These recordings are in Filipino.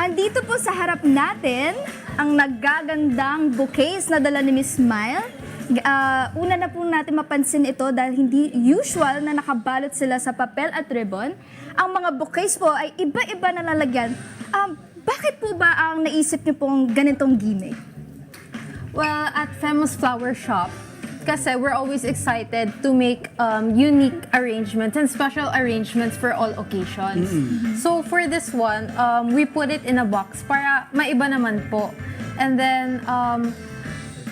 Andito po sa harap natin ang naggagandang bouquets na dala ni Miss Smile. Una na po natin mapansin ito dahil hindi usual na nakabalot sila sa papel at ribbon. Ang mga bouquets po ay iba-iba na lalagyan. Bakit po ba ang naisip niyo pong ganitong gimmick? Well, at Famous Flower Shop, kasi we're always excited to make unique arrangements and special arrangements for all occasions. So for this one, we put it in a box para maiba naman po. And then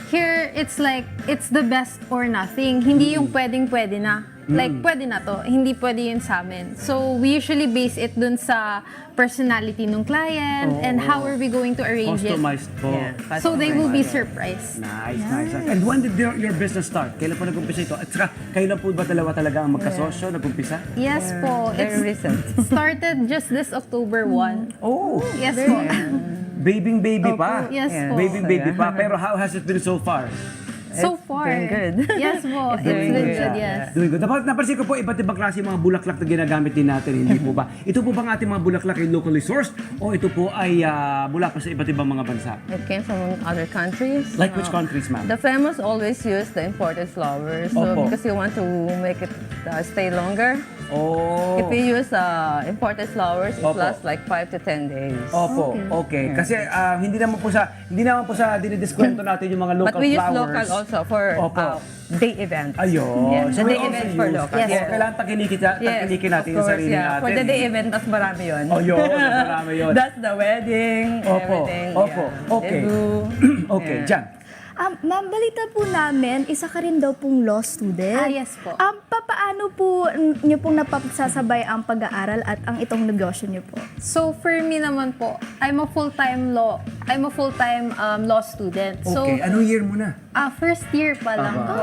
here, it's like, it's the best or nothing. Hindi yung pwedeng-pwede na. Like, pwede na to. Hindi pwede yun sa amin. So we usually base it dun sa personality ng client and how are we going to arrange Customized po. Yeah. it. So they will be surprised. Nice. And when did your business start? Kailan po nag-umpisa ito? At saka, kailan po ba dalawa talaga ang magkasosyo, nag-umpisa? Yes po. Very recent. Started just this October 1. Oh, Yes po. baby pa. Yes po. Baby pa. Pero how has it been so far? So far. doing good. Yes po. It's doing been good. good, yes. Doing good. Napansin ko po, iba't ibang klase yung mga bulaklak na ginagamit din natin, hindi po ba? Ito po bang ating mga bulaklak ay locally sourced o ito po ay mula pa sa iba't ibang mga bansa? It came from other countries. Like which countries, ma'am? The famous always use the imported flowers. So Opo. because you want to make it stay longer. Oh. If you use imported flowers, it Opo. lasts like 5 to 10 days. Opo, okay. Kasi hindi naman po sa dinidiskwento natin yung mga local But we use flowers. local also for Opo. day events. Ayun. Yeah, So the we day also events for use- local. Yes. Yeah. Kailangan tagilikin natin of yung course, sarili yeah. natin. For the day event, mas marami yun. Oh, yun. Mas marami yun. That's the wedding, Opo, everything. opo, yeah. okay. They do. Okay, Yeah. Jan. Ma'am, balita po namin, isa ka rin daw pong law student. Yes po. Papaano po niyo pong napagsasabay ang pag-aaral at ang itong negosyo niyo po? So for me naman po, I'm a full-time law student. So Okay, anong year mo na? first year pa lang po.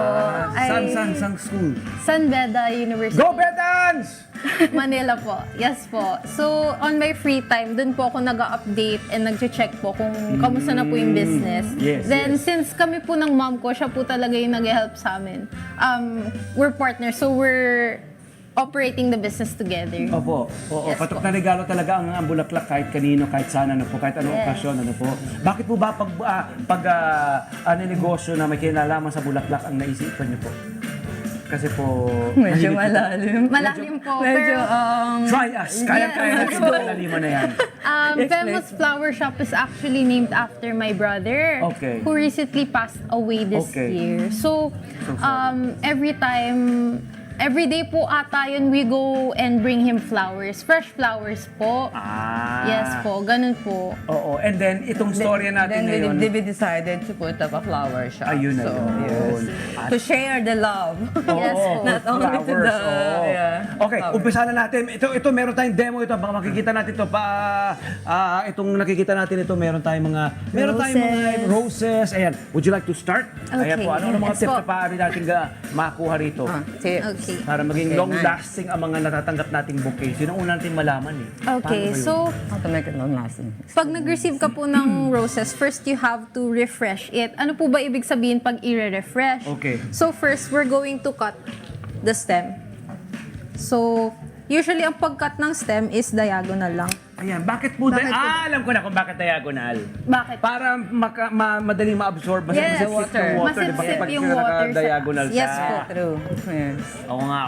San school? San Beda University. Go Betans! Manila po. Yes po. So, on my free time, dun po ako nag-update and nag-check po kung kamusta na po yung business. Yes, Then, yes. since kami po ng mom ko, siya po talaga yung nag-help sa amin. We're partners, so we're operating the business together. Opo, oo. Yes Patok po. na regalo talaga ang bulaklak kahit kanino, kahit saan, ano po, kahit anong Yes. okasyon, ano po. Bakit po ba pag negosyo na may kinalaman sa bulaklak ang naisipan niyo po? Kasi po... Medyo mahilig- malalim. Malalim po. Medyo, pero, Try us! Kaya natin Yes. malaliman na yan. Famous Flower Shop is actually named after my brother, Okay. who recently passed away this Okay. year. So, So sorry. every day po ata yun, we go and bring him flowers. Fresh flowers po. Yes po, ganun po. Oo, and then itong storya natin Then ngayon... we decided to put up a flower shop. Ayun na so, yun. yes. To share the love. Yes po. Not only to Flowers, the... oo. Yeah, Okay, flowers. umpisa na natin. Ito meron tayong demo ito. Baka makikita natin ito itong nakikita natin ito, meron tayong mga roses. Ayan, would you like to start? Ayan Okay, po, ano mga yes tips po. na maaari natin makuha rito? Tips. Okay. Para maging Okay, long-lasting ang mga natatanggap nating bouquets. Yun ang una natin malaman eh. Okay, Paano ba yun? so How to make it long-lasting. pag nag-receive ka po ng roses, first you have to refresh it. Ano po ba ibig sabihin pag i-refresh? Okay. So first, we're going to cut the stem. So, usually ang pag-cut ng stem is diagonal lang. Ayan, bakit po? Alam ko na kung bakit diagonal. Bakit? Para madaling ma-absorb Yes, masip yung water. Di ba? masip Kapag yung water sa- diagonal Yes siya. po. True. Yes. Oo nga.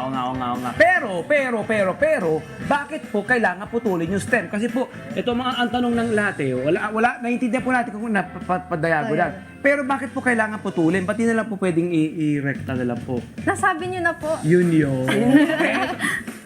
Pero, bakit po kailangan putulin yung stem? Kasi po, ito ang tanong ng lahat eh. Naiintindihan po natin kung napadiagonal. Pero bakit po kailangan putulin? Pati na lang po pwedeng i-recta na lang po. Nasabi niyo na po. Yun. Okay?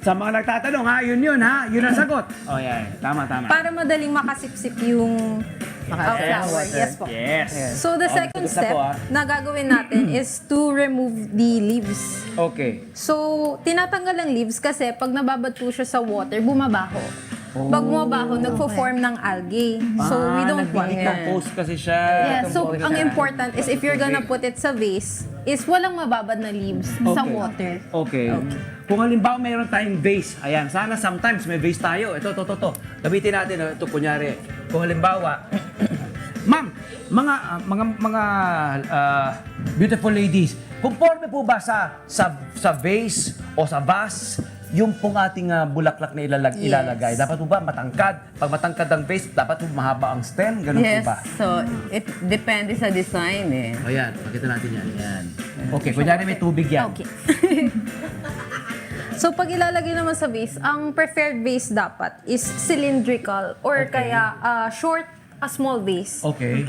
Sa mga nagtatanong, yun ha? Yun ang sagot. Oh, yeah. Tama. Para madaling makasipsip yung flower. Yes po. Yes. So the Oh, second tugot na step po, ha? na gagawin natin is to remove the leaves. Okay. So, tinatanggal ang leaves kasi pag nababad po siya sa water, bumabaho. Pag bumabaho, nagfo-form ng algae. So, we don't want that. Nag-decompose kasi siya. Yeah, so Compost ang siya. important is if you're gonna put it sa vase, is walang mababad na leaves sa water. Okay. Kung halimbawa mayroon tayong vase, ayan, sana sometimes may vase tayo. Ito. Gamitin natin, ito kunyari. Kung halimbawa, ma'am, mga beautiful ladies, conforme po ba sa vase o sa vase yung pong ating bulaklak na ilalagay, dapat po ba matangkad? Pag matangkad ang vase, dapat po mahaba ang stem? Ganun Yes, po ba? so it depende sa design eh. O yan, pakita natin yan. Yan. Okay, kunyari may tubig yan. Okay. So pag ilalagay naman sa vase, ang preferred vase dapat is cylindrical or Okay. kaya short, a small vase. Okay.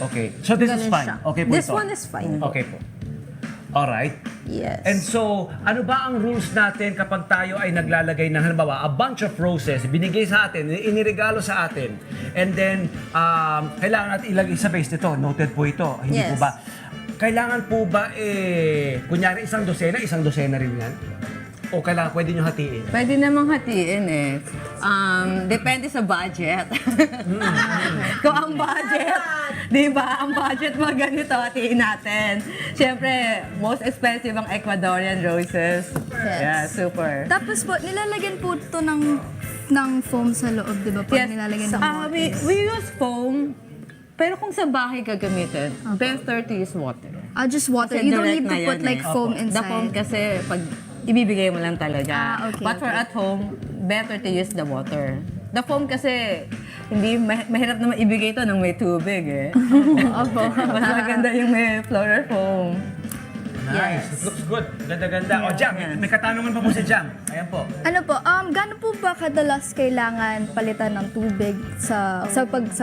Okay. So this is Ganun fine. siya. Okay po This ito. one is fine. Okay po. Alright. Yes. And so, ano ba ang rules natin kapag tayo ay naglalagay ng halimbawa, a bunch of roses, binigay sa atin, iniregalo sa atin, and then, kailangan natin ilagay sa vase nito, noted po ito, hindi po Yes. ba? Kailangan po ba, kunyari isang dosena rin yan? O kailangan, pwede nyo hatiin? Pwede namang hatiin eh. Depende sa budget. Kung ang budget, di ba, ang budget mo ganito, hatiin natin. Siyempre, most expensive ang Ecuadorian roses. Yes. Yeah, super. Tapos po, nilalagyan po ito ng foam sa loob, di ba? Pag nilalagyan ng water. we use foam, pero kung sa bahay gagamitin, better to use water. Just water. Kasi You don't direct need to na put yan like eh. foam Opo. inside. The foam kasi pag ibibigay mo lang talaga. Okay, But for okay. at home, better to use the water. The foam kasi hindi mahirap naman ibigay ito nang may tubig eh. Opo. Mas maganda yung may floral foam. Nice. It looks good. Ganda-ganda. O, Jam, may katanungan pa po si Jam. Ayan po. Ano po, gaano po ba kadalas kailangan palitan ng tubig sa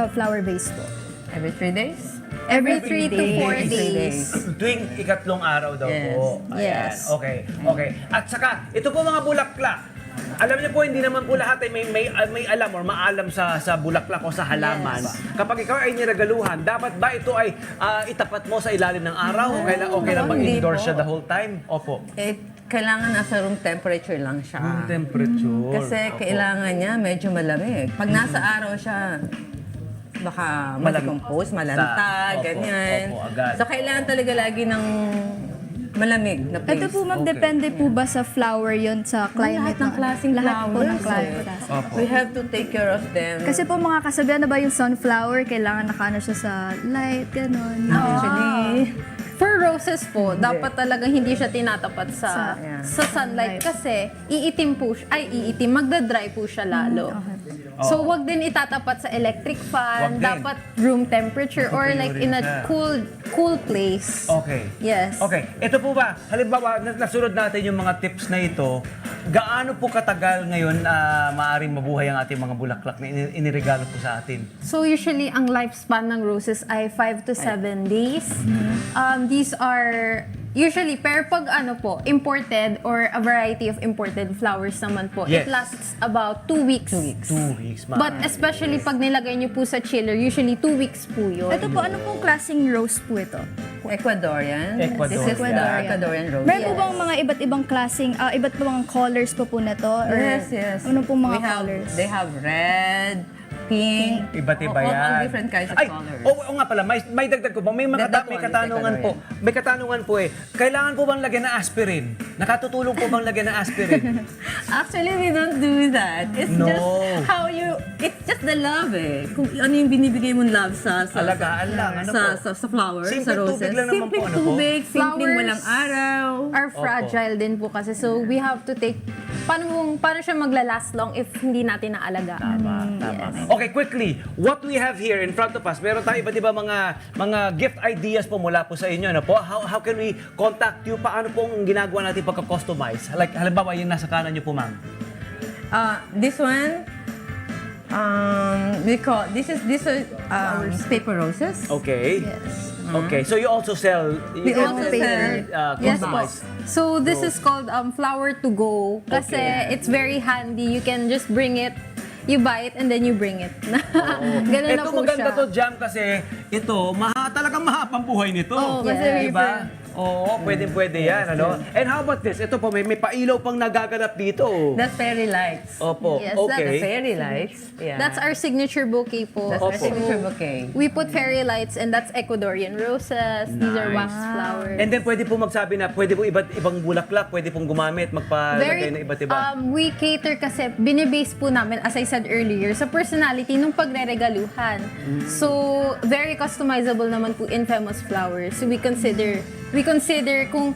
flower vase po? Every 3 days? Every 3 to 4 days. Tuwing ikatlong araw daw Yes. po. Ayan. Yes. Okay. Okay. At saka, ito po mga bulaklak. Alam niyo po, hindi naman po lahat ay may alam or maalam sa bulaklak o sa halaman. Kapag ikaw ay niregaluhan, dapat ba ito ay itapat mo sa ilalim ng araw? O kailan bang Hindi indoor po. siya the whole time? Opo. Kailangan nasa room temperature lang siya. Room temperature. Kasi Opo. kailangan niya medyo malamig. Pag nasa araw siya, baka ma-decompose, malanta, Opo, ganyan. opo, agad. So, kailangan talaga lagi ng malamig na place. Ito po ma'am, Okay. depende po ba sa flower yon sa climate? Lahat ng klaseng Lahat po ng flowers. climate. Opo. We have to take care of them. Kasi po mga kasabihan na ba yung sunflower, kailangan nakaano siya sa light, gano'n. Actually, For roses po, dapat talagang hindi siya tinatapat sa Sa- sa sunlight kasi iitim po siya, magda-dry po siya lalo. So wag din itatapat sa electric Wag fan, din. dapat room temperature or Tutuyo like rin in a siya. cool place. Okay. Yes. Okay. Ito po ba, halimbawa, nasunod natin yung mga tips na ito, gaano po katagal ngayon maaaring mabuhay ang ating mga bulaklak na iniregalo po sa atin? So usually ang lifespan ng roses ay 5 to 7 days. These are usually, pero pag imported or a variety of imported flowers naman po, Yes. it lasts about 2 weeks. 2 weeks, ma'am. But especially pag nilagay niyo po sa chiller, usually 2 weeks po yun. Ito po, ano pong klaseng rose po ito? Ecuadorian. Ecuadorian. This is the Ecuadorian rose. Meron po bang mga iba't ibang klaseng, iba't ibang colors po na to? Or Yes. Ano pong mga We have- colors? They have red, pink. Iba't iba all yan. different kinds of Ay, colors. oo nga pala, may dagdag ko ba? May That one is katanungan po. May katanungan po eh. Kailangan po bang lagyan ng aspirin? Nakatutulong po bang lagyan ng aspirin? Actually, we don't do that. It's No. just how it's just the love eh. Kung ano yung binibigay mong love sa Alagaan lang, ano po? sa flowers, Simpleng sa roses. tubig lang naman po, Simpleng ano po? tubig, simpleng Flowers walang araw. are fragile din po kasi. So we have to take, paano siya magla-last long if hindi natin naalagaan. Tama. Okay, quickly. What we have here in front of us, meron tayong iba't iba mga gift ideas po mula po sa inyo. Ano po? How can we contact you? Paano pong ginagawa natin pagka-customize? Like, halimbawa, yung nasa kanan niyo po, ma'am. This one, this is paper roses. Okay. Yes. Okay, so you also sell... We also sell, Yes po. customized. So this is called flower to go kasi Okay. it's very handy. You can just bring it, you buy it and then you bring it. Ganun na Ito po maganda siya. to, Jam, kasi ito, talagang mahapang buhay nito. Oo, kasi Diba? Oo, pwede yan, ano? And how about this? Ito po, may pailaw pang nagaganap dito. That's fairy lights. Opo, Yes, The okay. fairy lights. Yeah. That's our signature bouquet po. That's our Opo. signature bouquet. We put fairy lights and that's Ecuadorian roses. These are wax flowers. And then pwede po magsabi na, pwede po ibang bulaklak, pwede pong gumamit, magpalagay ng iba't iba. We cater kasi, binibase po namin, as I said earlier, sa personality nung pagre-regaluhan. So, very customizable naman po in Famous Flowers. So, we consider kung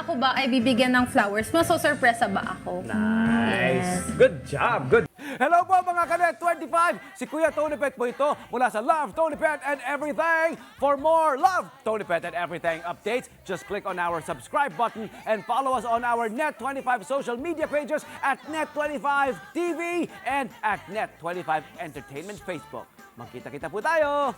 ako ba ay bibigyan ng flowers, masosurpresa ba ako? Nice. Good job. Good. Hello po mga Kanet 25. Si Kuya Tony Pet po ito mula sa Love, Tony Pet and Everything. For more Love, Tony Pet and Everything updates, just click on our subscribe button and follow us on our Net25 social media pages at Net25 TV and at Net25 Entertainment Facebook. Magkita-kita po tayo.